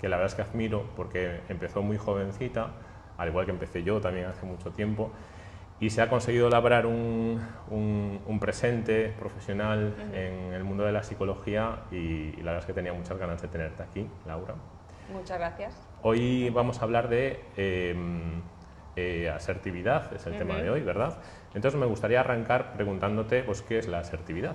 que la verdad es que admiro porque empezó muy jovencita, al igual que empecé yo también hace mucho tiempo, y se ha conseguido labrar un presente profesional en el mundo de la psicología y la verdad es que tenía muchas ganas de tenerte aquí, Laura. Muchas gracias. Hoy vamos a hablar de asertividad, es el tema de hoy, ¿verdad? Entonces me gustaría arrancar preguntándote, pues, ¿qué es la asertividad?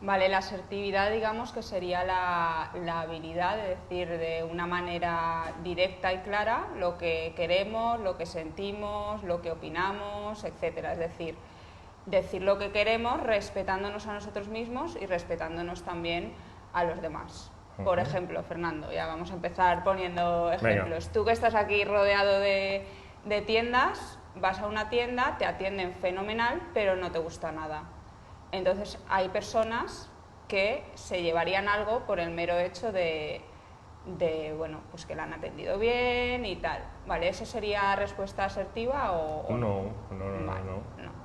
Vale, la asertividad, digamos que sería la habilidad de decir de una manera directa y clara lo que queremos, lo que sentimos, lo que opinamos, etcétera. Es decir lo que queremos respetándonos a nosotros mismos y respetándonos también a los demás. Por ejemplo, Fernando, ya vamos a empezar poniendo ejemplos. Venga. Tú que estás aquí rodeado de tiendas, vas a una tienda, te atienden fenomenal, pero no te gusta nada. Entonces hay personas que se llevarían algo por el mero hecho de bueno, pues que la han atendido bien y tal. ¿Vale? ¿Eso sería respuesta asertiva o no? Vale, no.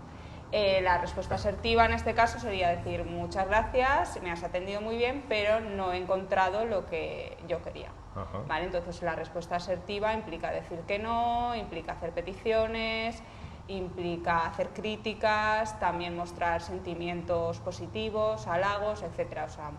La respuesta asertiva en este caso sería decir muchas gracias, me has atendido muy bien, pero no he encontrado lo que yo quería. ¿Vale? Entonces la respuesta asertiva implica decir que no, implica hacer peticiones, implica hacer críticas, también mostrar sentimientos positivos, halagos, etcétera. O sea,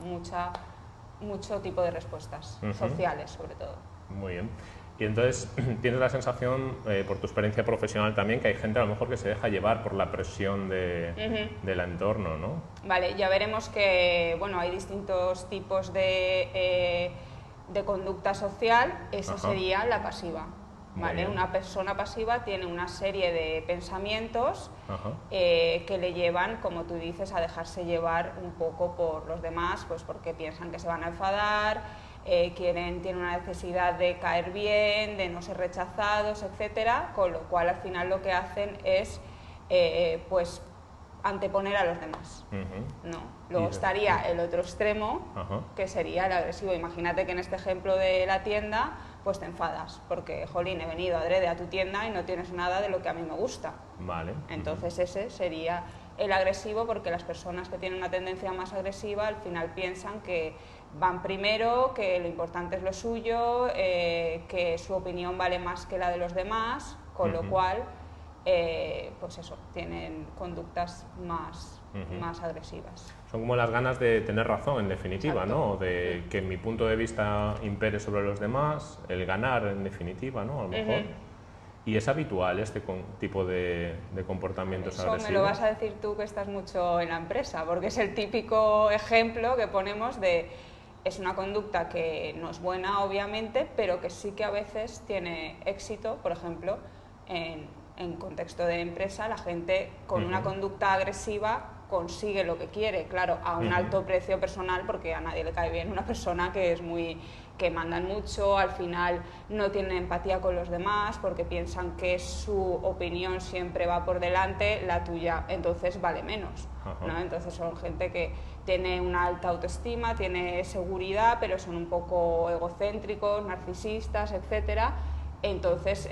mucho tipo de respuestas sociales, sobre todo. Muy bien. Y entonces, ¿tienes la sensación, por tu experiencia profesional también, que hay gente a lo mejor que se deja llevar por la presión del entorno, ¿no? Vale, ya veremos que, bueno, hay distintos tipos de conducta social. Esa sería la pasiva. ¿Vale? Una persona pasiva tiene una serie de pensamientos que le llevan, como tú dices, a dejarse llevar un poco por los demás, pues porque piensan que se van a enfadar, tienen una necesidad de caer bien, de no ser rechazados, etcétera, con lo cual al final lo que hacen es pues anteponer a los demás. ¿No? Luego estaría el otro extremo, que sería el agresivo. Imagínate que en este ejemplo de la tienda, pues te enfadas, porque, jolín, he venido adrede a tu tienda y no tienes nada de lo que a mí me gusta. Vale. Entonces ese sería el agresivo, porque las personas que tienen una tendencia más agresiva al final piensan que van primero, que lo importante es lo suyo, que su opinión vale más que la de los demás, con lo cual pues eso, tienen conductas más agresivas. Son como las ganas de tener razón, en definitiva, Exacto. ¿no? De que mi punto de vista impere sobre los demás, el ganar, en definitiva, ¿no? A lo mejor. ¿Y es habitual este tipo de comportamientos agresivos? Eso me lo vas a decir tú, que estás mucho en la empresa, porque es el típico ejemplo que ponemos de... Es una conducta que no es buena, obviamente, pero que sí que a veces tiene éxito. Por ejemplo, en contexto de empresa, la gente con una conducta agresiva consigue lo que quiere, claro, a un alto precio personal, porque a nadie le cae bien una persona que mandan mucho, al final no tienen empatía con los demás porque piensan que su opinión siempre va por delante, la tuya entonces vale menos, ¿no? Entonces son gente que tiene una alta autoestima, tiene seguridad, pero son un poco egocéntricos, narcisistas, etcétera. Entonces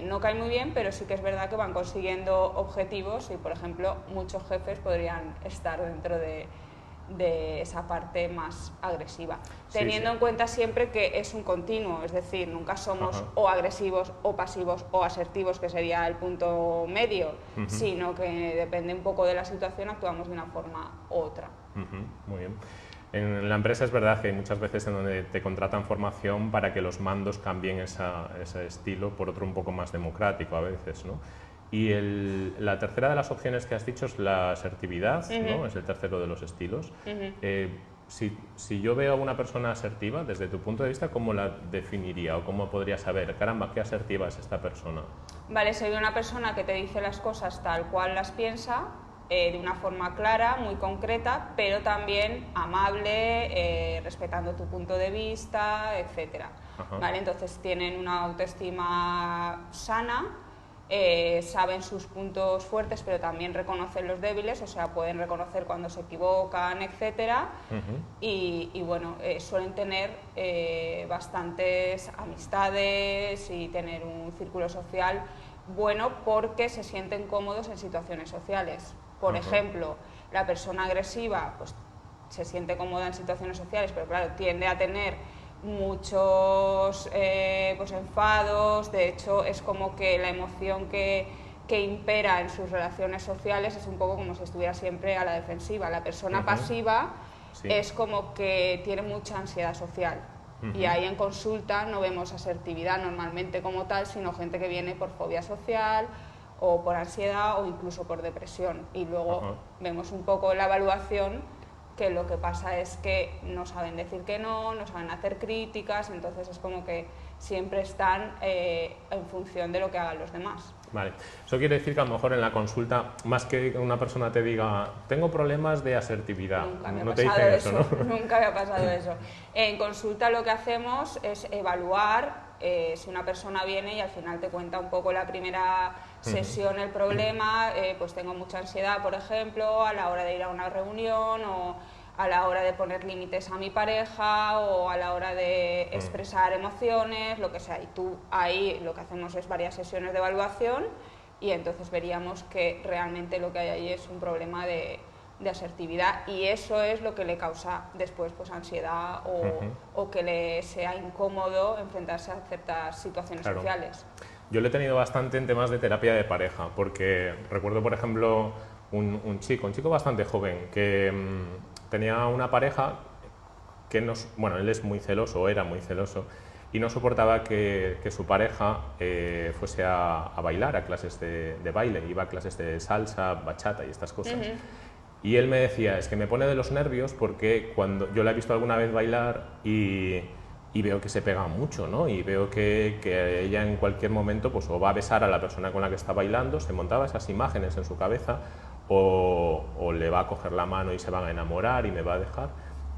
no cae muy bien, pero sí que es verdad que van consiguiendo objetivos y, por ejemplo, muchos jefes podrían estar dentro de esa parte más agresiva. Teniendo en cuenta siempre que es un continuo, es decir, nunca somos o agresivos o pasivos o asertivos, que sería el punto medio, sino que depende un poco de la situación, actuamos de una forma u otra. Muy bien. En la empresa es verdad que hay muchas veces en donde te contratan formación para que los mandos cambien ese estilo por otro un poco más democrático a veces, ¿no? Y la tercera de las opciones que has dicho es la asertividad, ¿no? Es el tercero de los estilos. Si yo veo a una persona asertiva, desde tu punto de vista, ¿cómo la definiría o cómo podría saber, caramba, qué asertiva es esta persona? Vale, se ve una persona que te dice las cosas tal cual las piensa, de una forma clara, muy concreta, pero también amable, respetando tu punto de vista, etcétera. ¿Vale? Entonces tienen una autoestima sana, saben sus puntos fuertes, pero también reconocen los débiles, o sea, pueden reconocer cuando se equivocan, etcétera. Y bueno, suelen tener bastantes amistades y tener un círculo social bueno, porque se sienten cómodos en situaciones sociales. Por ejemplo, la persona agresiva pues se siente cómoda en situaciones sociales, pero claro, tiende a tener muchos pues enfados. De hecho, es como que la emoción que impera en sus relaciones sociales es un poco como si estuviera siempre a la defensiva. La persona pasiva es como que tiene mucha ansiedad social. Y ahí en consulta no vemos asertividad normalmente como tal, sino gente que viene por fobia social o por ansiedad o incluso por depresión. Y luego vemos un poco la evaluación, que lo que pasa es que no saben decir que no saben hacer críticas, entonces es como que siempre están en función de lo que hagan los demás. Vale, eso quiere decir que a lo mejor en la consulta, más que una persona te diga, tengo problemas de asertividad, no te dicen eso, ¿no? Nunca me ha pasado eso. En consulta lo que hacemos es evaluar si una persona viene y al final te cuenta un poco la primera sesión el problema, pues tengo mucha ansiedad, por ejemplo, a la hora de ir a una reunión, o a la hora de poner límites a mi pareja, o a la hora de expresar emociones, lo que sea. Y tú ahí lo que hacemos es varias sesiones de evaluación y entonces veríamos que realmente lo que hay ahí es un problema de asertividad, y eso es lo que le causa después pues ansiedad o que le sea incómodo enfrentarse a ciertas situaciones sociales. Yo lo he tenido bastante en temas de terapia de pareja, porque recuerdo, por ejemplo, un chico bastante joven que tenía una pareja que bueno, él es muy celoso, era muy celoso, y no soportaba que su pareja fuese a bailar, a clases de baile, iba a clases de salsa, bachata y estas cosas. Y él me decía, es que me pone de los nervios porque cuando yo la he visto alguna vez bailar y veo que se pega mucho, ¿no? Y veo que ella en cualquier momento pues o va a besar a la persona con la que está bailando, se montaba esas imágenes en su cabeza, o le va a coger la mano y se van a enamorar y me va a dejar.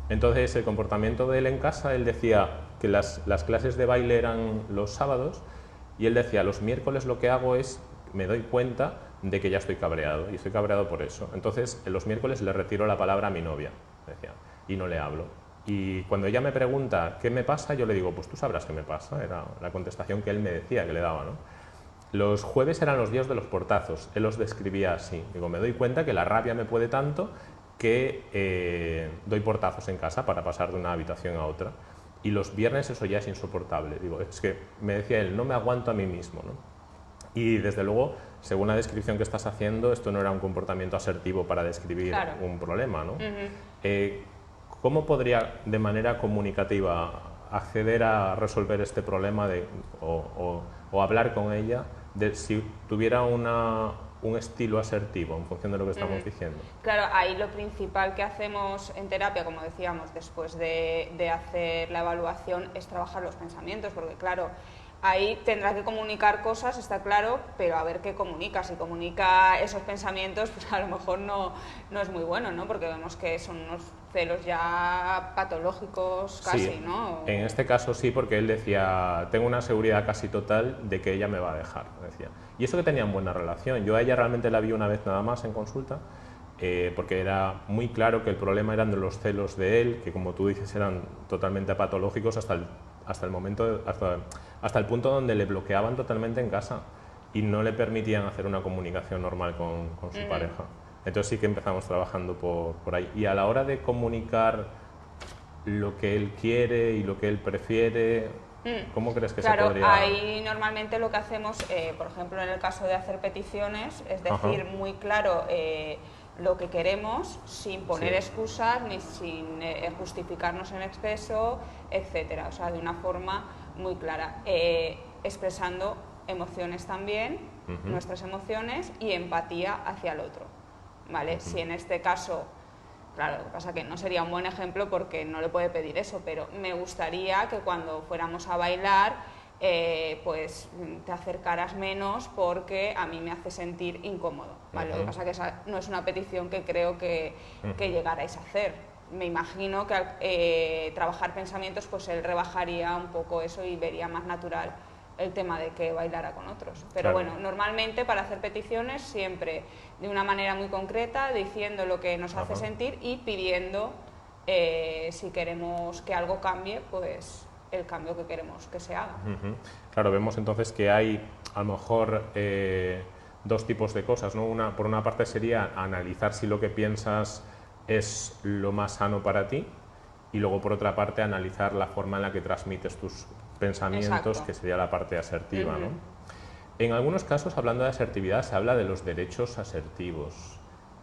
Entonces el comportamiento de él en casa, él decía que las clases de baile eran los sábados, y él decía, los miércoles lo que hago es, me doy cuenta de que ya estoy cabreado, y estoy cabreado por eso. Entonces, los miércoles le retiro la palabra a mi novia, decía, y no le hablo. Y cuando ella me pregunta qué me pasa, yo le digo, pues tú sabrás qué me pasa, era la contestación que él me decía, que le daba, ¿no? Los jueves eran los días de los portazos, él los describía así. Digo, me doy cuenta que la rabia me puede tanto que doy portazos en casa para pasar de una habitación a otra. Y los viernes eso ya es insoportable. Digo, es que, me decía él, no me aguanto a mí mismo, ¿no? Y desde luego, según la descripción que estás haciendo, esto no era un comportamiento asertivo para describir un problema, ¿no? ¿Cómo podría, de manera comunicativa, acceder a resolver este problema o hablar con ella si tuviera un estilo asertivo en función de lo que estamos diciendo? Claro, ahí lo principal que hacemos en terapia, como decíamos, después de hacer la evaluación, es trabajar los pensamientos, porque claro, ahí tendrá que comunicar cosas, está claro, pero a ver qué comunica. Si comunica esos pensamientos, pues a lo mejor no es muy bueno, ¿no? Porque vemos que son unos celos ya patológicos casi, sí, ¿no? En este caso sí, porque él decía, tengo una seguridad casi total de que ella me va a dejar, decía. Y eso que tenían buena relación. Yo a ella realmente la vi una vez nada más en consulta, porque era muy claro que el problema eran de los celos de él, que como tú dices eran totalmente patológicos hasta el punto donde le bloqueaban totalmente en casa y no le permitían hacer una comunicación normal con su pareja. Entonces sí que empezamos trabajando por ahí. Y a la hora de comunicar lo que él quiere y lo que él prefiere, ¿cómo crees que se podría...? Claro, ahí normalmente lo que hacemos, por ejemplo, en el caso de hacer peticiones, es decir muy claro lo que queremos, sin poner excusas ni sin justificarnos en exceso, etcétera. O sea, de una forma muy clara, expresando emociones también, nuestras emociones, y empatía hacia el otro, ¿vale? Si en este caso, claro, lo que pasa es que no sería un buen ejemplo porque no le puede pedir eso, pero me gustaría que cuando fuéramos a bailar pues te acercaras menos porque a mí me hace sentir incómodo, ¿vale? Lo que pasa es que esa no es una petición que creo que llegarais a hacer. Me imagino que al trabajar pensamientos, pues él rebajaría un poco eso y vería más natural el tema de que bailara con otros. Pero bueno, normalmente para hacer peticiones siempre de una manera muy concreta, diciendo lo que nos hace sentir y pidiendo si queremos que algo cambie, pues el cambio que queremos que se haga. Claro, vemos entonces que hay a lo mejor dos tipos de cosas, ¿no? Por una parte sería analizar si lo que piensas es lo más sano para ti, y luego por otra parte analizar la forma en la que transmites tus pensamientos, Exacto. que sería la parte asertiva, ¿no? En algunos casos, hablando de asertividad, se habla de los derechos asertivos.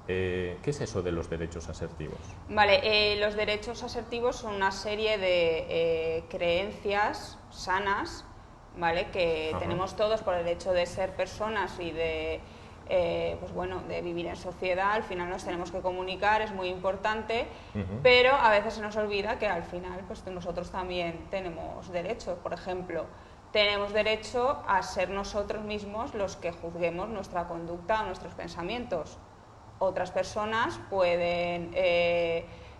¿Qué es eso de los derechos asertivos? Vale, los derechos asertivos son una serie de creencias sanas, ¿vale? Que tenemos todos por el hecho de ser personas y de, pues bueno, de vivir en sociedad. Al final nos tenemos que comunicar, es muy importante, pero a veces se nos olvida que al final pues nosotros también tenemos derechos. Por ejemplo, tenemos derecho a ser nosotros mismos los que juzguemos nuestra conducta o nuestros pensamientos. Otras personas pueden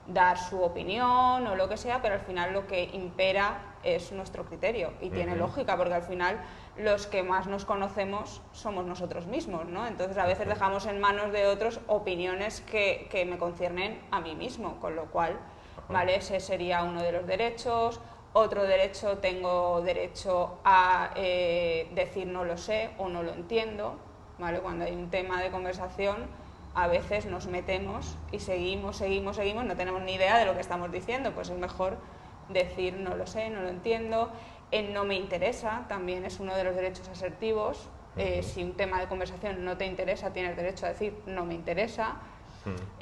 dar su opinión o lo que sea, pero al final lo que impera es nuestro criterio y tiene lógica, porque al final los que más nos conocemos somos nosotros mismos, ¿no? Entonces a veces dejamos en manos de otros opiniones que me conciernen a mí mismo, con lo cual, ¿vale? Ese sería uno de los derechos. Otro derecho, tengo derecho a decir no lo sé o no lo entiendo, ¿vale? Cuando hay un tema de conversación, a veces nos metemos y seguimos, no tenemos ni idea de lo que estamos diciendo, pues es mejor decir no lo sé, no lo entiendo. No me interesa también es uno de los derechos asertivos. Si un tema de conversación no te interesa, tienes derecho a decir no me interesa.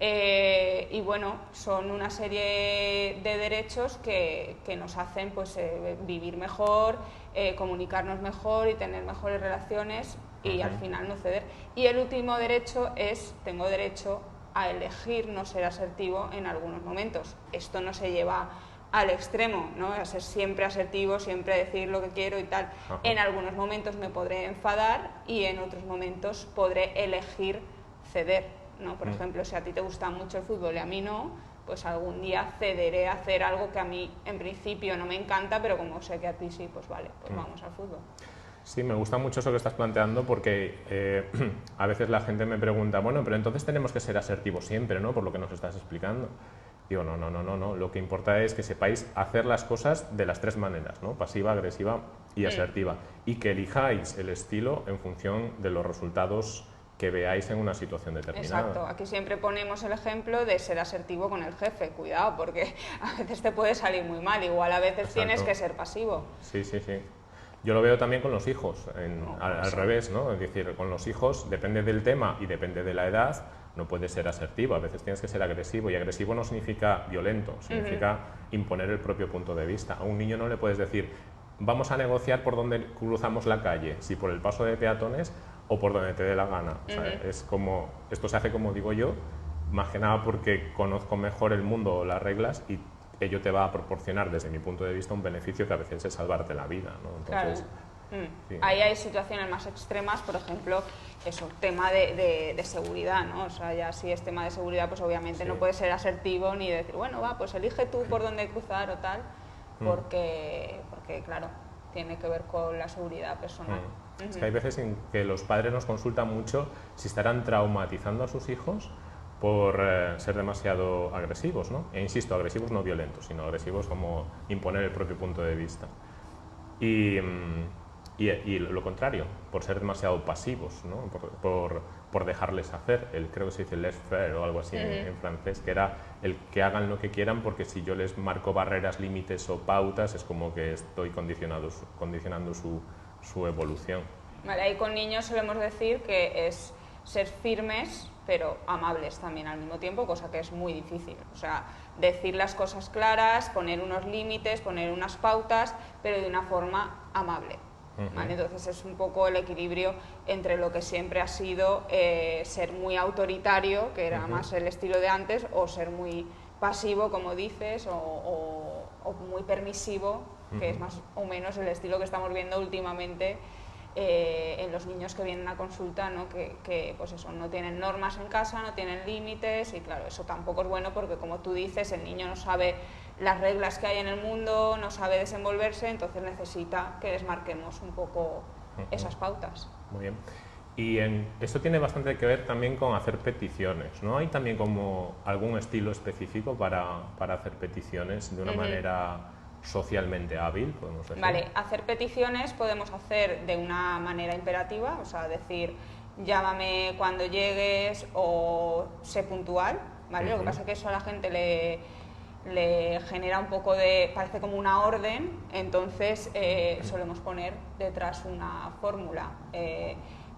Y bueno, son una serie de derechos que nos hacen pues, vivir mejor, comunicarnos mejor y tener mejores relaciones y al final no ceder. Y el último derecho es, tengo derecho a elegir no ser asertivo en algunos momentos. Esto no se lleva al extremo, ¿no? A ser siempre asertivo, siempre decir lo que quiero y tal. En algunos momentos me podré enfadar y en otros momentos podré elegir ceder, ¿no? Por ejemplo, si a ti te gusta mucho el fútbol y a mí no, pues algún día cederé a hacer algo que a mí en principio no me encanta, pero como sé que a ti sí, pues vale, pues vamos al fútbol. Sí, me gusta mucho eso que estás planteando porque a veces la gente me pregunta, bueno, pero entonces tenemos que ser asertivos siempre, ¿no? Por lo que nos estás explicando. Digo, no. Lo que importa es que sepáis hacer las cosas de las tres maneras, ¿no? Pasiva, agresiva y asertiva. Y que elijáis el estilo en función de los resultados que veáis en una situación determinada. Exacto, aquí siempre ponemos el ejemplo de ser asertivo con el jefe, cuidado, porque a veces te puede salir muy mal, igual a veces tienes que ser pasivo. Sí. Yo lo veo también con los hijos, al revés, ¿no? Es decir, con los hijos depende del tema y depende de la edad, no puedes ser asertivo, a veces tienes que ser agresivo, y agresivo no significa violento, significa imponer el propio punto de vista. A un niño no le puedes decir, vamos a negociar por dónde cruzamos la calle, si por el paso de peatones o por donde te dé la gana. O sea, es como, esto se hace como digo yo, más que nada porque conozco mejor el mundo o las reglas y ello te va a proporcionar, desde mi punto de vista, un beneficio que a veces es salvarte la vida, ¿no? Entonces, claro. Sí. Ahí hay situaciones más extremas, por ejemplo, eso, tema de seguridad, ¿no? O sea, ya si es tema de seguridad, pues obviamente no puedes ser asertivo ni decir, bueno, va, pues elige tú por dónde cruzar o tal, porque claro, tiene que ver con la seguridad personal. Es que hay veces en que los padres nos consultan mucho si estarán traumatizando a sus hijos por ser demasiado agresivos, ¿no? E insisto, agresivos no violentos, sino agresivos como imponer el propio punto de vista. Y lo contrario, por ser demasiado pasivos, ¿no? por dejarles hacer, creo que se dice laissez-faire o algo así en francés, que era el que hagan lo que quieran, porque si yo les marco barreras, límites o pautas, es como que estoy condicionando su evolución. Vale, ahí con niños solemos decir que es ser firmes pero amables también al mismo tiempo, cosa que es muy difícil. O sea, decir las cosas claras, poner unos límites, poner unas pautas, pero de una forma amable. ¿Vale? Entonces es un poco el equilibrio entre lo que siempre ha sido ser muy autoritario, que era más el estilo de antes, o ser muy pasivo, como dices, o muy permisivo, que es más o menos el estilo que estamos viendo últimamente en los niños que vienen a consulta, ¿no? Que pues eso, no tienen normas en casa, no tienen límites, y claro, eso tampoco es bueno porque, como tú dices, el niño no sabe las reglas que hay en el mundo, no sabe desenvolverse, entonces necesita que les marquemos un poco esas pautas. Muy bien. Y esto tiene bastante que ver también con hacer peticiones, ¿no? ¿Hay también como algún estilo específico para hacer peticiones de una manera socialmente hábil, podemos decir? Vale, hacer peticiones podemos hacer de una manera imperativa, o sea, decir llámame cuando llegues o sé puntual, ¿vale? Lo que pasa es que eso a la gente le genera un poco de, parece como una orden, entonces solemos poner detrás una fórmula.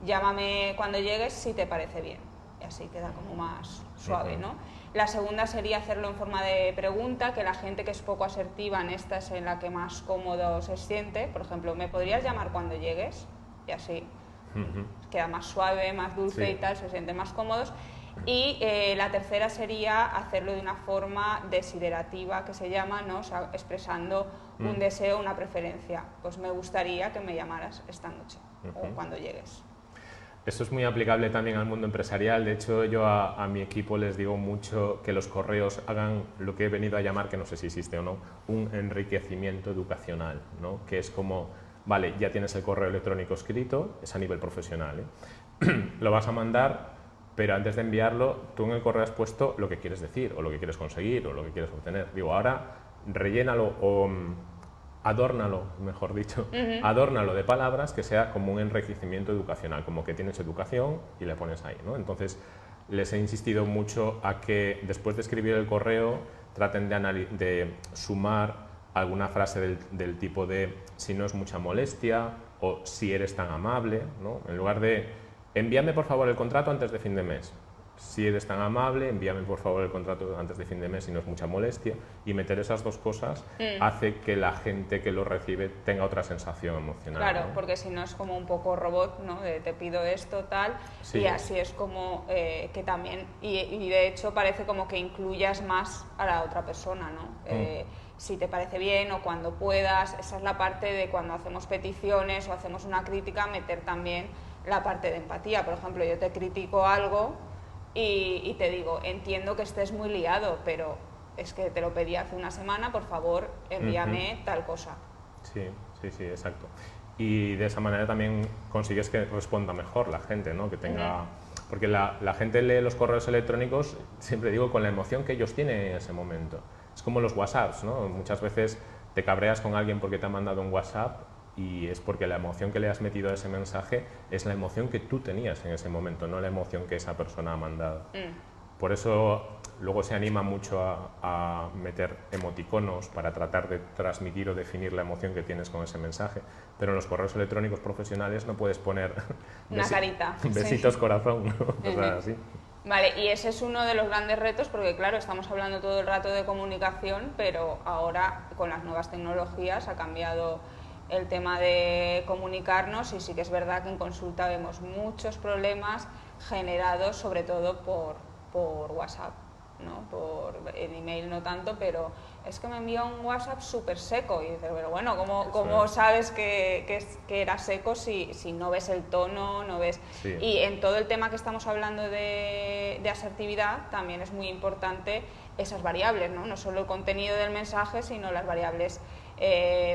Llámame cuando llegues si te parece bien, y así queda como más suave, ¿no? La segunda sería hacerlo en forma de pregunta, que la gente que es poco asertiva en esta es en la que más cómodo se siente. Por ejemplo, ¿me podrías llamar cuando llegues? Y así queda más suave, más dulce y tal, se sienten más cómodos. Y la tercera sería hacerlo de una forma desiderativa, que se llama, ¿no? O sea, expresando un deseo, una preferencia. Pues me gustaría que me llamaras esta noche o cuando llegues. Esto es muy aplicable también al mundo empresarial. De hecho, yo a mi equipo les digo mucho que los correos hagan lo que he venido a llamar, que no sé si existe o no, un enriquecimiento educacional, ¿no? Que es como, vale, ya tienes el correo electrónico escrito, es a nivel profesional, lo vas a mandar, pero antes de enviarlo, tú en el correo has puesto lo que quieres decir, o lo que quieres conseguir, o lo que quieres obtener. Digo, ahora rellénalo o adórnalo, mejor dicho, adórnalo de palabras que sea como un enriquecimiento educacional, como que tienes educación y le pones ahí, ¿no? Entonces, les he insistido mucho a que después de escribir el correo traten de sumar alguna frase del tipo de si no es mucha molestia o si eres tan amable, ¿no? En lugar de envíame por favor el contrato antes de fin de mes. Si eres tan amable, envíame por favor el contrato antes de fin de mes si no es mucha molestia. Y meter esas dos cosas hace que la gente que lo recibe tenga otra sensación emocional. Claro, ¿no? porque si no es como un poco robot, ¿no? De te pido esto, tal, Sí. y así es como que también, y de hecho parece como que incluyas más a la otra persona, ¿no? Si te parece bien o cuando puedas, esa es la parte de cuando hacemos peticiones o hacemos una crítica, meter también la parte de empatía. Por ejemplo, yo te critico algo y te digo, entiendo que estés muy liado, pero es que te lo pedí hace una semana, por favor, envíame tal cosa. Sí, sí, sí, exacto. Y de esa manera también consigues que responda mejor la gente, ¿no? Que tenga... Porque la gente lee los correos electrónicos, siempre digo, con la emoción que ellos tienen en ese momento. Es como los WhatsApps, ¿no? Muchas veces te cabreas con alguien porque te ha mandado un WhatsApp y es porque la emoción que le has metido a ese mensaje es la emoción que tú tenías en ese momento, no la emoción que esa persona ha mandado. Por eso luego se anima mucho a meter emoticonos para tratar de transmitir o definir la emoción que tienes con ese mensaje, pero en los correos electrónicos profesionales no puedes poner una carita, besitos corazón, ¿no? O sea, así. Vale, y ese es uno de los grandes retos porque claro, estamos hablando todo el rato de comunicación, pero ahora con las nuevas tecnologías ha cambiado el tema de comunicarnos y sí que es verdad que en consulta vemos muchos problemas generados sobre todo por WhatsApp, ¿no? En email no tanto, pero es que me envió un WhatsApp súper seco y dices, pero bueno, ¿cómo sabes que era seco si no ves el tono, no ves...? Sí. Y en todo el tema que estamos hablando de asertividad también es muy importante esas variables, ¿no? No solo el contenido del mensaje, sino las variables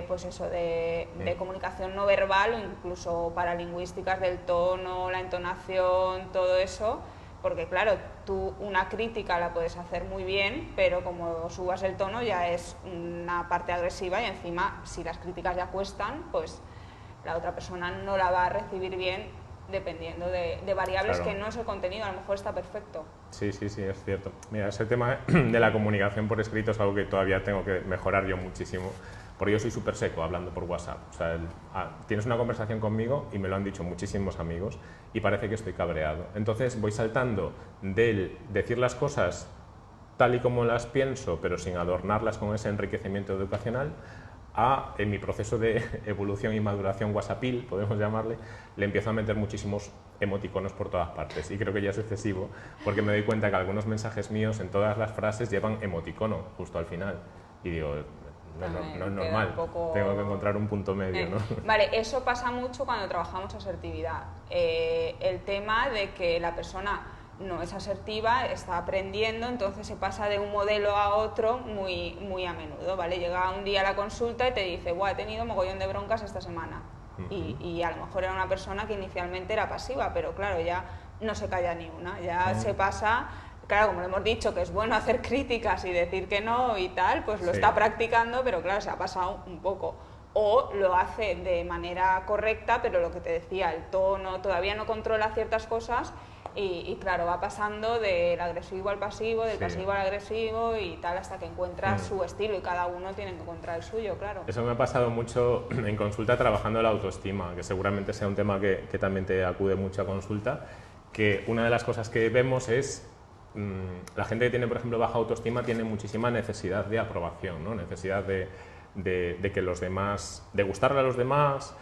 pues eso, de comunicación no verbal o incluso paralingüísticas del tono, la entonación, todo eso, porque claro, tú una crítica la puedes hacer muy bien, pero como subas el tono ya es una parte agresiva y encima si las críticas ya cuestan, pues la otra persona no la va a recibir bien dependiendo de variables que no es el contenido, a lo mejor está perfecto. Sí, sí, sí, es cierto. Mira, ese tema de la comunicación por escrito es algo que todavía tengo que mejorar yo muchísimo, porque yo soy súper seco hablando por WhatsApp. O sea, tienes una conversación conmigo y me lo han dicho muchísimos amigos y parece que estoy cabreado. Entonces voy saltando del decir las cosas tal y como las pienso, pero sin adornarlas con ese enriquecimiento educacional, en mi proceso de evolución y maduración whatsappil, podemos llamarle, le empiezo a meter muchísimos emoticonos por todas partes y creo que ya es excesivo porque me doy cuenta que algunos mensajes míos en todas las frases llevan emoticono justo al final y digo, no es normal, tengo que encontrar un punto medio, ¿no? Vale, eso pasa mucho cuando trabajamos asertividad, el tema de que la persona no es asertiva, está aprendiendo, entonces se pasa de un modelo a otro muy, muy a menudo, ¿vale? Llega un día a la consulta y te dice, "Buah, he tenido mogollón de broncas esta semana", y a lo mejor era una persona que inicialmente era pasiva, pero claro, ya no se calla ni una, ya se pasa, claro, como le hemos dicho, que es bueno hacer críticas y decir que no y tal, pues lo está practicando, pero claro, se ha pasado un poco. O lo hace de manera correcta, pero lo que te decía, el tono, todavía no controla ciertas cosas Y claro, va pasando del agresivo al pasivo, del pasivo al agresivo y tal, hasta que encuentra su estilo, y cada uno tiene que encontrar el suyo, claro. Eso me ha pasado mucho en consulta trabajando la autoestima, que seguramente sea un tema que también te acude mucho a consulta, que una de las cosas que vemos es la gente que tiene, por ejemplo, baja autoestima tiene muchísima necesidad de aprobación, ¿no? Necesidad de que los demás, de gustarle a los demás,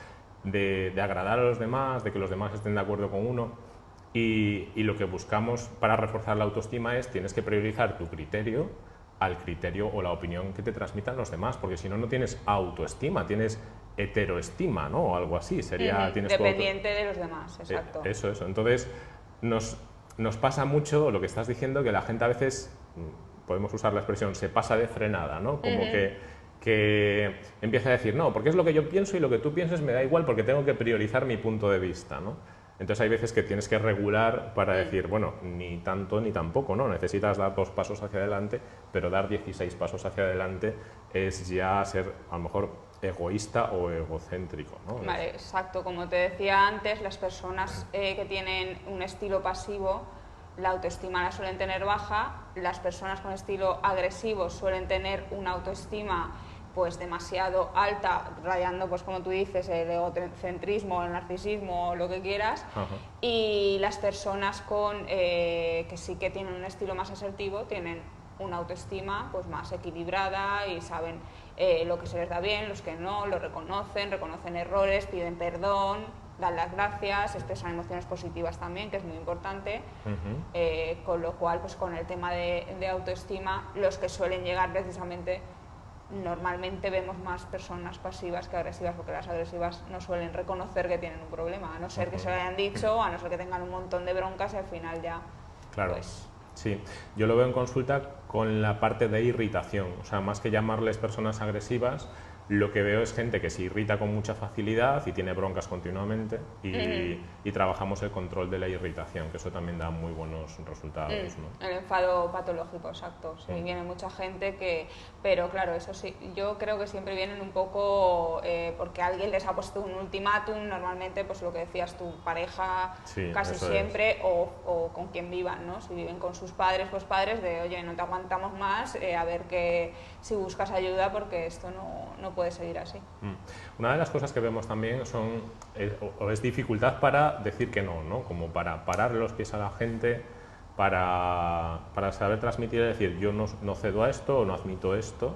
de agradar a los demás, de que los demás estén de acuerdo con uno. Y lo que buscamos para reforzar la autoestima es tienes que priorizar tu criterio al criterio o la opinión que te transmitan los demás, porque si no, no tienes autoestima, tienes heteroestima, ¿no? O algo así, sería... tienes dependiente de los demás, exacto. Eso. Entonces, nos pasa mucho lo que estás diciendo, que la gente a veces, podemos usar la expresión, se pasa de frenada, ¿no? Como que empieza a decir, no, porque es lo que yo pienso y lo que tú pienses me da igual porque tengo que priorizar mi punto de vista, ¿no? Entonces hay veces que tienes que regular para decir, bueno, ni tanto ni tampoco, ¿no? Necesitas dar 2 pasos hacia adelante, pero dar 16 pasos hacia adelante es ya ser, a lo mejor, egoísta o egocéntrico, ¿no? Vale, exacto. Como te decía antes, las personas que tienen un estilo pasivo, la autoestima la suelen tener baja. Las personas con estilo agresivo suelen tener una autoestima pues demasiado alta, rayando, pues como tú dices, el egocentrismo, el narcisismo, lo que quieras. Y las personas con que sí que tienen un estilo más asertivo tienen una autoestima pues más equilibrada y saben lo que se les da bien, los que no, lo reconocen errores, piden perdón, dan las gracias, expresan emociones positivas también, que es muy importante. Con lo cual, pues con el tema de autoestima, los que suelen llegar precisamente, normalmente vemos más personas pasivas que agresivas, porque las agresivas no suelen reconocer que tienen un problema, a no ser que se lo hayan dicho, a no ser que tengan un montón de broncas y al final ya... Claro. Pues, sí, yo lo veo en consulta con la parte de irritación, o sea, más que llamarles personas agresivas, lo que veo es gente que se irrita con mucha facilidad y tiene broncas continuamente y trabajamos el control de la irritación, que eso también da muy buenos resultados, ¿no? El enfado patológico, exacto. Sí, viene mucha gente que... Pero claro, eso sí, yo creo que siempre vienen un poco porque alguien les ha puesto un ultimátum, normalmente pues lo que decías, tu pareja casi siempre, o con quien vivan, ¿no? Si viven con sus padres, pues padres de, oye, no te aguantamos más, a ver que si buscas ayuda porque esto no puede seguir así. Una de las cosas que vemos también es dificultad para decir que no, ¿no? Como para parar los pies a la gente, para saber transmitir y decir yo no cedo a esto o no admito esto.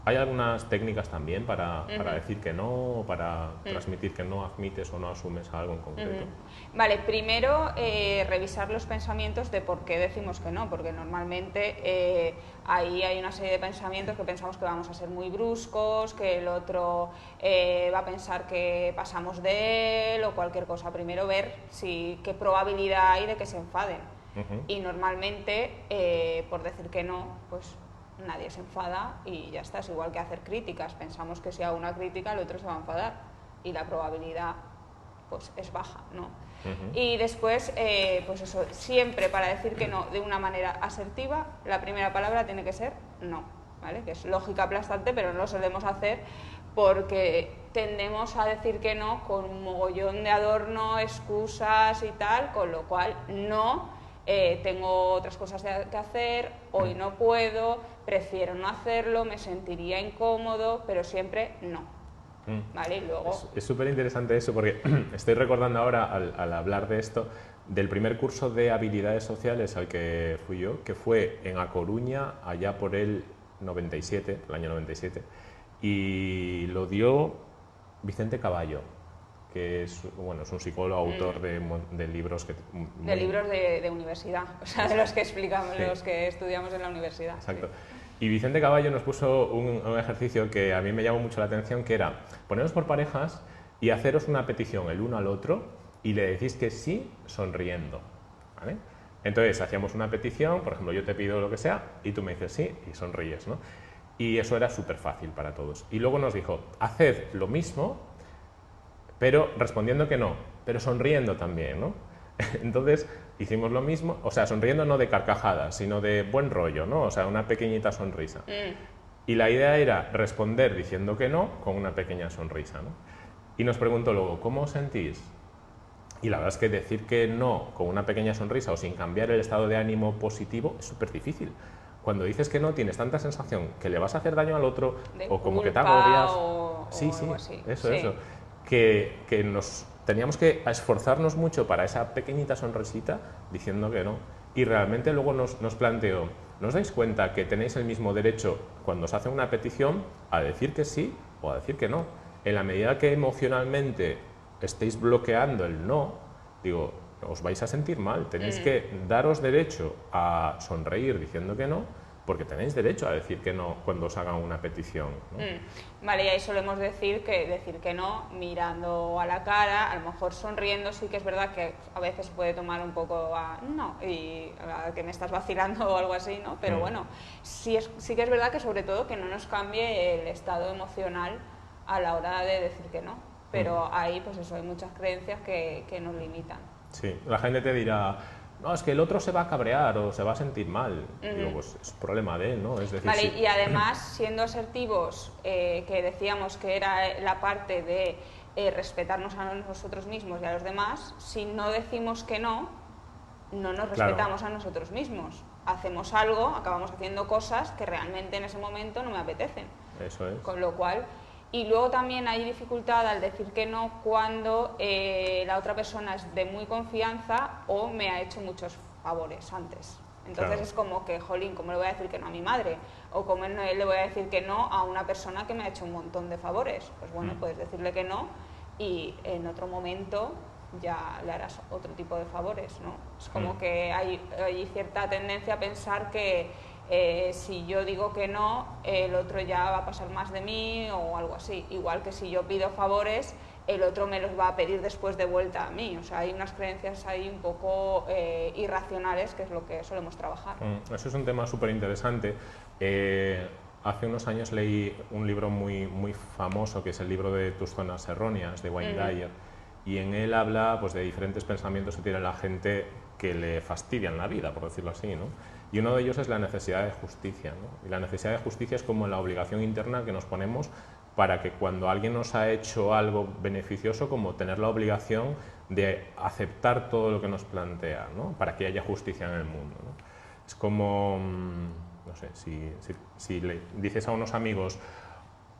¿Hay algunas técnicas también para decir que no, para transmitir que no admites o no asumes algo en concreto? Vale, primero revisar los pensamientos de por qué decimos que no, porque normalmente ahí hay una serie de pensamientos que pensamos que vamos a ser muy bruscos, que el otro va a pensar que pasamos de él o cualquier cosa. Primero ver qué probabilidad hay de que se enfaden. Y normalmente, por decir que no, pues nadie se enfada y ya está. Es igual que hacer críticas. Pensamos que si hago una crítica el otro se va a enfadar y la probabilidad pues es baja, ¿no? Y después, pues eso, siempre para decir que no de una manera asertiva, la primera palabra tiene que ser no, ¿vale? Que es lógica aplastante, pero no lo solemos hacer porque tendemos a decir que no con un mogollón de adorno, excusas y tal, con lo cual no... tengo otras cosas que hacer, hoy no puedo, prefiero no hacerlo, me sentiría incómodo, pero siempre no. ¿Vale? Y luego... Es súper interesante eso, porque estoy recordando ahora, al hablar de esto, del primer curso de habilidades sociales al que fui yo, que fue en A Coruña, allá por el 97, el año 97, y lo dio Vicente Caballo, que es un psicólogo, autor de libros que... De libros de universidad, o sea, de los que explicamos, los que estudiamos en la universidad. Exacto. Y Vicente Caballo nos puso un ejercicio que a mí me llamó mucho la atención, que era poneros por parejas y haceros una petición el uno al otro y le decís que sí sonriendo, ¿vale? Entonces hacíamos una petición, por ejemplo, yo te pido lo que sea y tú me dices sí y sonríes, ¿no? Y eso era súper fácil para todos. Y luego nos dijo, haced lo mismo, pero respondiendo que no, pero sonriendo también, ¿no? Entonces hicimos lo mismo, o sea, sonriendo no de carcajadas, sino de buen rollo, ¿no? O sea, una pequeñita sonrisa. Y la idea era responder diciendo que no con una pequeña sonrisa, ¿no? Y nos preguntó luego, ¿cómo os sentís? Y la verdad es que decir que no con una pequeña sonrisa o sin cambiar el estado de ánimo positivo es súper difícil. Cuando dices que no, tienes tanta sensación que le vas a hacer daño al otro De o como que te culpa agobias. Sí, o sí, algo así. eso, Sí. eso. Que nos teníamos que esforzarnos mucho para esa pequeñita sonrisita diciendo que no. Y realmente luego nos planteo, ¿no os dais cuenta que tenéis el mismo derecho cuando os hace una petición a decir que sí o a decir que no? En la medida que emocionalmente estéis bloqueando el no, digo, os vais a sentir mal. Tenéis que daros derecho a sonreír diciendo que no, porque tenéis derecho a decir que no cuando os hagan una petición, ¿no? Vale, y ahí solemos decir que no, mirando a la cara, a lo mejor sonriendo, sí que es verdad que a veces puede tomar un poco a no, y a que me estás vacilando o algo así, ¿no? Pero bueno, sí que es verdad que sobre todo que no nos cambie el estado emocional a la hora de decir que no. Pero ahí, pues eso, hay muchas creencias que nos limitan. Sí, la gente te dirá, no, es que el otro se va a cabrear o se va a sentir mal. Digo, pues es problema de él, ¿no? Es decir, Vale, sí. y además, siendo asertivos, que decíamos que era la parte de respetarnos a nosotros mismos y a los demás, si no decimos que no, no nos Claro. respetamos a nosotros mismos. Hacemos algo, acabamos haciendo cosas que realmente en ese momento no me apetecen. Eso es. Con lo cual, y luego también hay dificultad al decir que no cuando la otra persona es de muy confianza o me ha hecho muchos favores antes. Entonces Claro. es como que, jolín, ¿cómo le voy a decir que no a mi madre? O ¿cómo le voy a decir que no a una persona que me ha hecho un montón de favores? Pues bueno, puedes decirle que no y en otro momento ya le harás otro tipo de favores, ¿no? Es como que hay cierta tendencia a pensar que si yo digo que no, el otro ya va a pasar más de mí o algo así. Igual que si yo pido favores, el otro me los va a pedir después de vuelta a mí. O sea, hay unas creencias ahí un poco irracionales, que es lo que solemos trabajar. Eso es un tema súper interesante. Hace unos años leí un libro muy famoso, que es el libro de Tus zonas erróneas, de Wayne Dyer, y en él habla pues, de diferentes pensamientos que tiene la gente que le fastidian la vida, por decirlo así, ¿no? Y uno de ellos es la necesidad de justicia, ¿no? Y la necesidad de justicia es como la obligación interna que nos ponemos para que cuando alguien nos ha hecho algo beneficioso, como tener la obligación de aceptar todo lo que nos plantea, ¿no? Para que haya justicia en el mundo, ¿no? Es como, no sé, si le dices a unos amigos,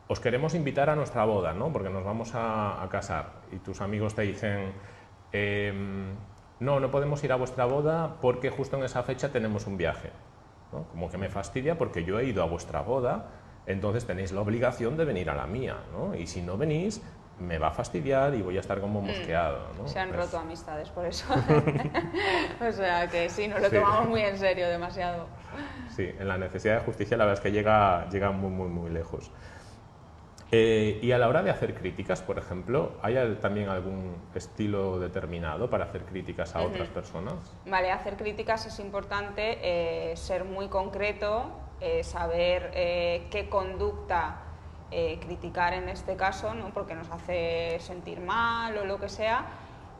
os queremos invitar a nuestra boda, ¿no? Porque nos vamos a casar, y tus amigos te dicen, no podemos ir a vuestra boda porque justo en esa fecha tenemos un viaje, ¿no? Como que me fastidia porque yo he ido a vuestra boda, entonces tenéis la obligación de venir a la mía, ¿no? Y si no venís, me va a fastidiar y voy a estar como mosqueado, ¿no? Se han Es- roto amistades por eso. O sea que sí, nos lo Sí. tomamos muy en serio, demasiado. Sí, en la necesidad de justicia la verdad es que llega muy lejos. Y a la hora de hacer críticas, por ejemplo, ¿hay también algún estilo determinado para hacer críticas a otras personas? Vale, hacer críticas es importante, ser muy concreto, saber qué conducta criticar en este caso, ¿no? Porque nos hace sentir mal o lo que sea.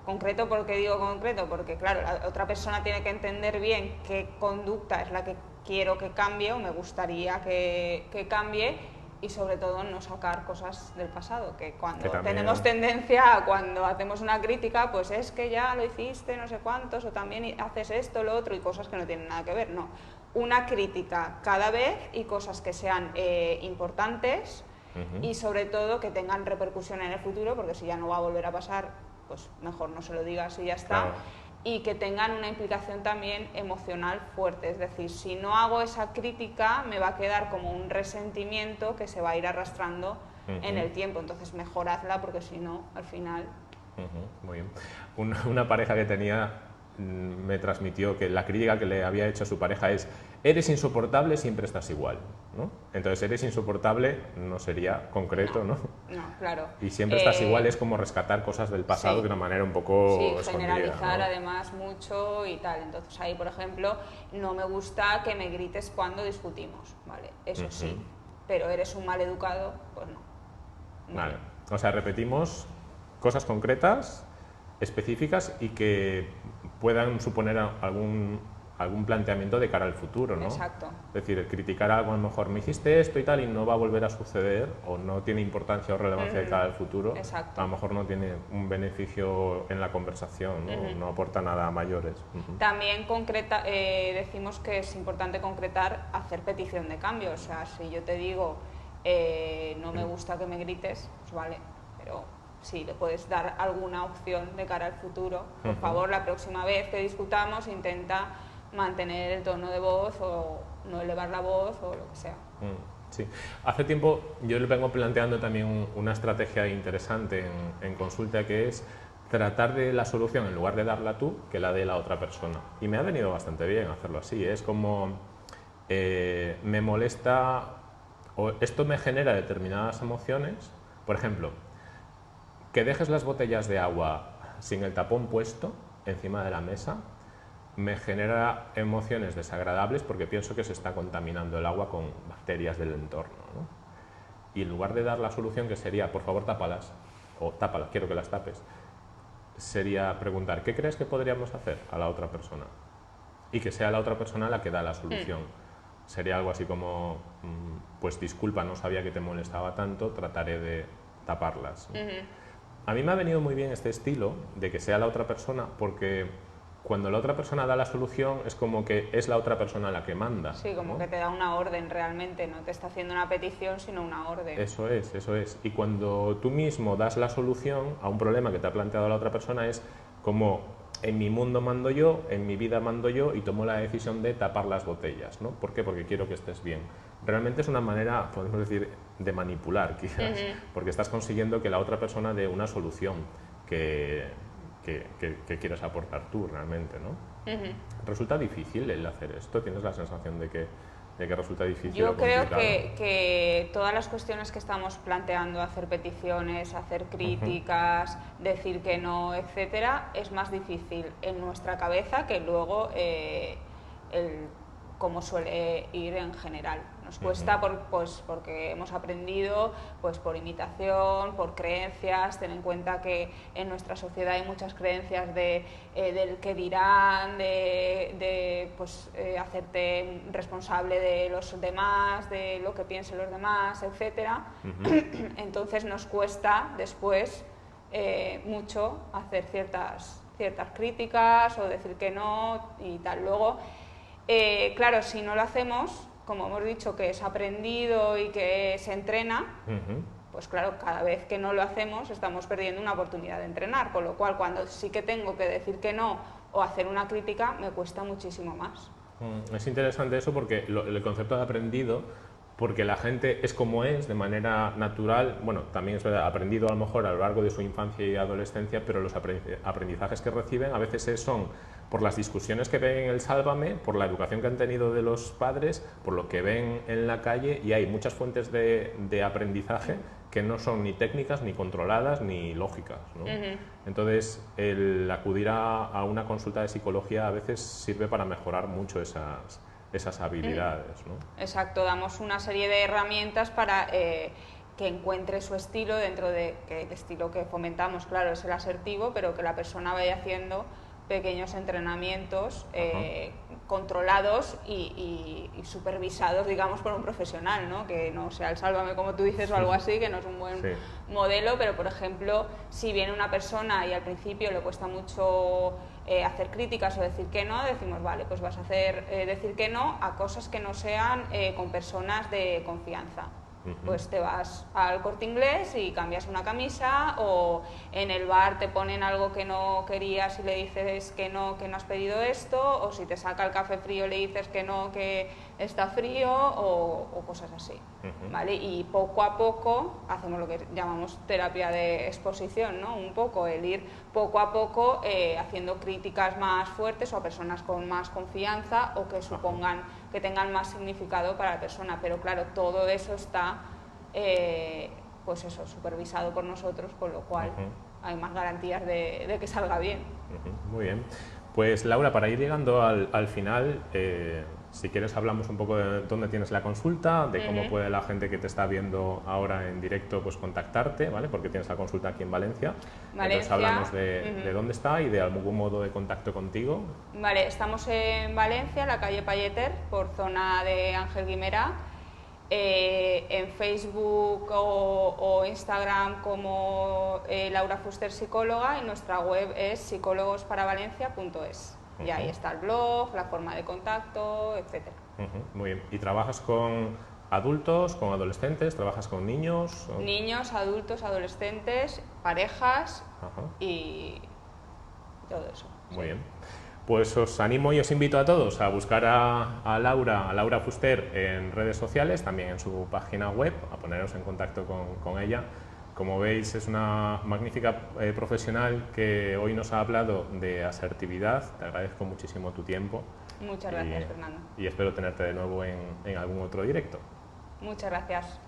Concreto, ¿por qué digo concreto? Porque claro, la otra persona tiene que entender bien qué conducta es la que quiero que cambie o me gustaría que cambie, y sobre todo no sacar cosas del pasado, que cuando Que también- tenemos tendencia a cuando hacemos una crítica, pues es que ya lo hiciste no sé cuántos, o también haces esto, lo otro, y cosas que no tienen nada que ver. No, una crítica cada vez y cosas que sean importantes y sobre todo que tengan repercusión en el futuro, porque si ya no va a volver a pasar, pues mejor no se lo digas y ya está. Claro. Y que tengan una implicación también emocional fuerte. Es decir, si no hago esa crítica, me va a quedar como un resentimiento que se va a ir arrastrando en el tiempo. Entonces, mejor hazla, porque si no, al final... Muy bien. Una pareja que tenía me transmitió que la crítica que le había hecho a su pareja es: eres insoportable, siempre estás igual, ¿no? Entonces, eres insoportable no sería concreto, ¿no? No, claro. Y siempre estás igual es como rescatar cosas del pasado sí. de una manera un poco Sí, escondida, generalizar ¿no? además mucho y tal. Entonces ahí, por ejemplo, no me gusta que me grites cuando discutimos, ¿vale? Eso sí, pero eres un mal educado, pues no. Vale. O sea, repetimos cosas concretas, específicas y que puedan suponer algún planteamiento de cara al futuro, ¿no? Exacto. Es decir, criticar algo, a lo mejor me hiciste esto y tal y no va a volver a suceder o no tiene importancia o relevancia de cara al futuro, Exacto. a lo mejor no tiene un beneficio en la conversación, ¿no? No aporta nada a mayores. También decimos que es importante concretar, hacer petición de cambio. O sea, si yo te digo, no me gusta que me grites, pues vale, pero si le puedes dar alguna opción de cara al futuro, por favor, la próxima vez que discutamos intenta mantener el tono de voz o no elevar la voz o lo que sea. Sí. Hace tiempo yo le vengo planteando también una estrategia interesante en consulta, que es tratar de la solución en lugar de darla tú, que la de la otra persona. Y me ha venido bastante bien hacerlo así. Es como me molesta o esto me genera determinadas emociones. Por ejemplo, que dejes las botellas de agua sin el tapón puesto encima de la mesa me genera emociones desagradables porque pienso que se está contaminando el agua con bacterias del entorno, ¿no? Y en lugar de dar la solución, que sería, por favor, tápalas, o tápalas, quiero que las tapes, sería preguntar, ¿qué crees que podríamos hacer a la otra persona? Y que sea la otra persona la que da la solución. Sería algo así como, pues disculpa, no sabía que te molestaba tanto, trataré de taparlas, ¿no? A mí me ha venido muy bien este estilo de que sea la otra persona, porque cuando la otra persona da la solución es como que es la otra persona la que manda. Sí, como ¿no? que te da una orden realmente, no te está haciendo una petición, sino una orden. Eso es, eso es. Y cuando tú mismo das la solución a un problema que te ha planteado la otra persona, es como en mi mundo mando yo, en mi vida mando yo y tomo la decisión de tapar las botellas, ¿no? ¿Por qué? Porque quiero que estés bien. Realmente es una manera, podemos decir, de manipular, quizás, porque estás consiguiendo que la otra persona dé una solución que quieres aportar tú realmente, ¿no? ¿Resulta difícil el hacer esto? ¿Tienes la sensación de que resulta difícil Yo o creo complicado? que todas las cuestiones que estamos planteando, hacer peticiones, hacer críticas, decir que no, etcétera, es más difícil en nuestra cabeza que luego como suele ir en general. Nos cuesta porque hemos aprendido pues, por imitación, por creencias. Ten en cuenta que en nuestra sociedad hay muchas creencias del que dirán, de hacerte responsable de los demás, de lo que piensen los demás, etcétera. Entonces nos cuesta después mucho hacer ciertas críticas o decir que no y tal. Luego, claro, si no lo hacemos, como hemos dicho, que es aprendido y que se entrena, pues claro, cada vez que no lo hacemos estamos perdiendo una oportunidad de entrenar, con lo cual cuando sí que tengo que decir que no o hacer una crítica me cuesta muchísimo más. Es interesante eso porque el concepto de aprendido, porque la gente es como es de manera natural, bueno, también es verdad, aprendido a lo mejor a lo largo de su infancia y adolescencia, pero los aprendizajes que reciben a veces son por las discusiones que ven en el Sálvame, por la educación que han tenido de los padres, por lo que ven en la calle, y hay muchas fuentes de aprendizaje que no son ni técnicas, ni controladas, ni lógicas, ¿no? Entonces, el acudir a una consulta de psicología a veces sirve para mejorar mucho esas habilidades, ¿no? Exacto, damos una serie de herramientas para que encuentre su estilo dentro de que el estilo que fomentamos, claro, es el asertivo, pero que la persona vaya haciendo pequeños entrenamientos controlados y supervisados, digamos, por un profesional, ¿no? Que no sea el Sálvame, como tú dices, o algo así, que no es un buen modelo, pero, por ejemplo, si viene una persona y al principio le cuesta mucho hacer críticas o decir que no, decimos, vale, pues vas a decir que no a cosas que no sean con personas de confianza. Pues te vas al Corte Inglés y cambias una camisa, o en el bar te ponen algo que no querías y le dices que no has pedido esto, o si te saca el café frío le dices que no, que está frío, o cosas así, ¿vale? Y poco a poco hacemos lo que llamamos terapia de exposición, ¿no? Un poco el ir poco a poco haciendo críticas más fuertes o a personas con más confianza o que supongan que tengan más significado para la persona, pero claro, todo eso está pues eso, supervisado por nosotros, con lo cual hay más garantías de que salga bien. Muy bien. Pues Laura, para ir llegando al final, Si quieres hablamos un poco de dónde tienes la consulta, de cómo puede la gente que te está viendo ahora en directo pues contactarte, ¿vale? Porque tienes la consulta aquí en Valencia. Entonces hablamos de dónde está y de algún modo de contacto contigo. Vale, estamos en Valencia, en la calle Palleter, por zona de Ángel Guimerá. En Facebook o Instagram como Laura Fuster Psicóloga, y nuestra web es psicólogosparaValencia.es. Y ahí está el blog, la forma de contacto, etc. Muy bien. ¿Y trabajas con adultos, con adolescentes? ¿Trabajas con niños? Niños, adultos, adolescentes, parejas y todo eso. Muy bien. Pues os animo y os invito a todos a buscar a Laura Fuster en redes sociales, también en su página web, a poneros en contacto con ella. Como veis, es una magnífica profesional que hoy nos ha hablado de asertividad. Te agradezco muchísimo tu tiempo. Muchas gracias, Fernando. Y espero tenerte de nuevo en algún otro directo. Muchas gracias.